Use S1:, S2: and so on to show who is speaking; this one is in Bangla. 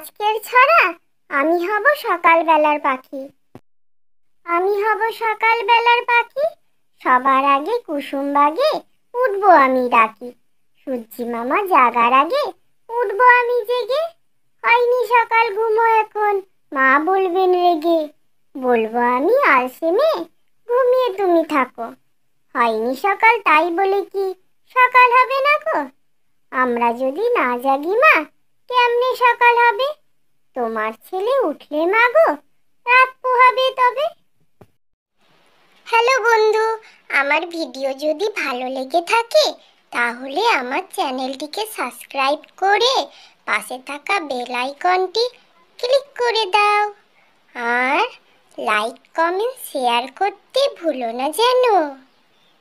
S1: আজকের ছড়া আমি হব সকালবেলার পাখি। আমি হব সকালবেলার পাখি, সবার আগে কুসুম বাগে উঠবো আমি ডাকি। সূর্যি মামা জাগার আগে উঠবো আমি জেগে। হয়নি সকাল ঘুমো এখন, মা বলবেন রেগে। বলবো আমি আলসে মেয়ে, ঘুমিয়ে তুমি থাকো। হয়নি সকাল তাই বলে কি সকাল হবে না গো? আমরা যদি না জাগি মা, কেমনে সকাল হবে? তোমার ছেলে উঠলে মা গো, রাত পোহাবে তবে। হ্যালো বন্ধু, আমার ভিডিও যদি ভালো লেগে থাকে তাহলে আমার চ্যানেলটিকে সাবস্ক্রাইব করে পাশে থাকা বেল আইকনটি ক্লিক করে দাও। আর লাইক কমেন্ট শেয়ার করতে ভুলো না যেন।